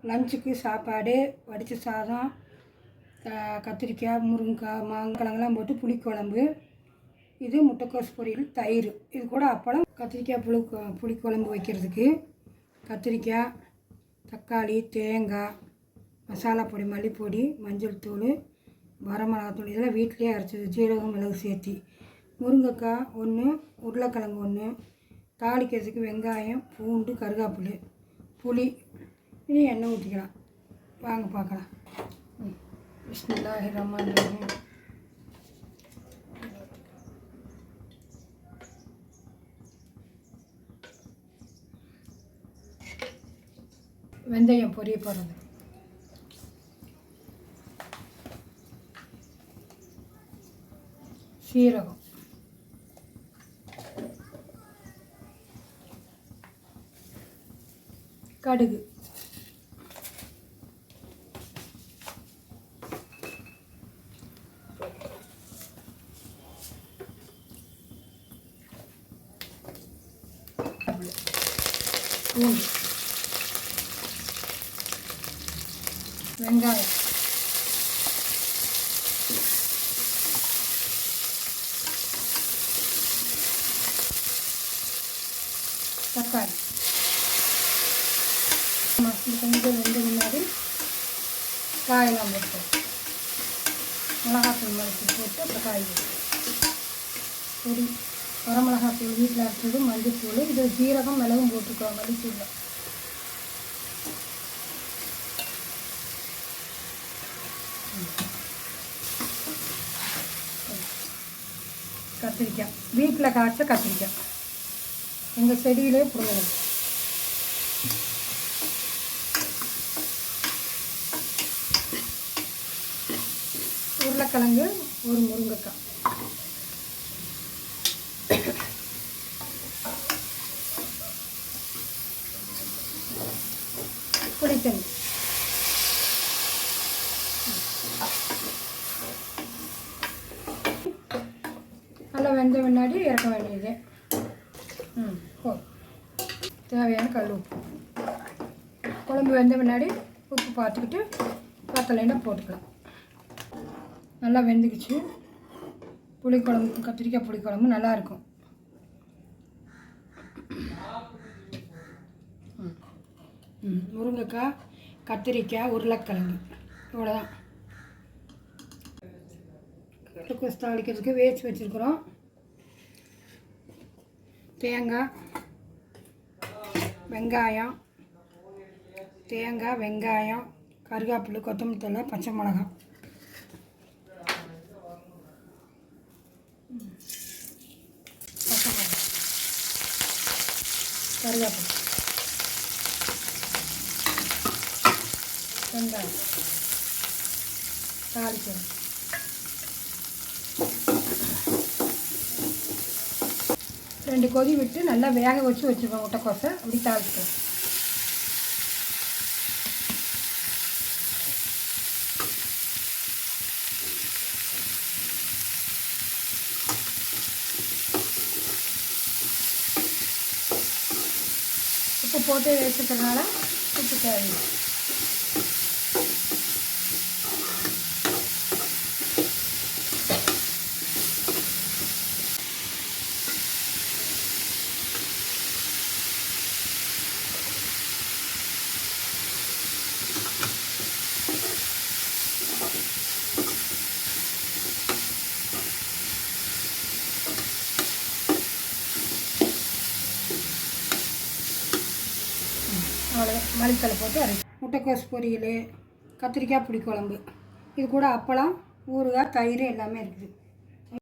லஞ்சுக்கு சாப்பாடு, வடித்த சாதம், கத்திரிக்காய், முருங்கைக்காய், மாங்கிழங்கெல்லாம் போட்டு புளிக்குழம்பு. இது முட்டைக்கோஸ் பொரியல், தயிர். இது கூட அப்பளம். கத்திரிக்காய் புளிக்குழம்பு வைக்கிறதுக்கு கத்திரிக்காய், தக்காளி, தேங்காய், மசாலா பொடி, மல்லிப்பொடி, மஞ்சள் தூள், வரமிளகாத்தூள் இதெல்லாம் வீட்டிலேயே அரைச்சது, ஜீரகம் மிளகு சேர்த்தி. முருங்கைக்காய் 1, உருளைக்கிழங்கு 1, தாளிக்கிறதுக்கு வெங்காயம், பூண்டு, கருவேப்பிலை, புளி. இனி எண்ணெய் ஊற்றிக்கலாம். வாங்க பார்க்கலாம். பிஸ்மில்லாஹிர் ரஹ்மானிர் ரஹீம். வெந்தயம் பொரிய போடுறது, சீரகம், கடுகு, பூண்டு, வெங்காயம், தக்காளி. கொஞ்சம் வெந்து முன்னாடி காயெல்லாம் போட்டு மிளகாத்தூள் போட்டு அப்புறம் காய் பொடி, வரமிளகாத்தூள் வீட்டில் அரைச்சது, மஞ்சத்தூள், இது ஜீரகம் மிளகும் போட்டுக்குவோம். மல்லித்தூள், கத்திரிக்காய், வீட்டில் காய்ச்ச கத்திரிக்காய், எங்கள் செடியிலே பிடுங்கணும். உருளைக்கிழங்கு, ஒரு முருங்கைக்காய், புளித்தண்ணி, நல்லா வெந்த முன்னாடி இறக்க வேண்டியது. தேவையான கல் உப்பு. குழம்பு வெந்த முன்னாடி உப்பு பார்த்துக்கிட்டு பத்தலைன்னா போட்டுக்கலாம். நல்லா வெந்துக்குச்சு. புளிக்குழம்பு, கத்திரிக்காய் புளிக்குழம்பு நல்லாயிருக்கும். முருங்கைக்காய், கத்திரிக்காய், உருளைக்கிழங்கு இவ்வளோதான். முட்டைக்கோஸ் தாளிக்கிறதுக்கு வேஸ்ட் வச்சுருக்குறோம். தேங்காய், வெங்காயம், கருவேப்பிலை, கொத்தமல்லி தழை, பச்சை மிளகாய், கருவேப்பிலை, வெங்காயம் தாளிக்கணும். ரெண்டு கொதி விட்டு நல்லா வேக வச்சுருக்கோம் முட்டைக்கோசை. அப்படி தாளிச்சிக்கணும். உப்பு போட்டு வச்சுக்கிறதுனால உப்பு தேவையில்லை. அவ்வளோ மல்லித்தலை போட்டு அரைச்சி. முட்டைக்கோஸ் பொரியல், கத்திரிக்காய் புளிக்குழம்பு, இது கூட அப்பளம், ஊறுகாய், தயிர் எல்லாமே இருக்குது.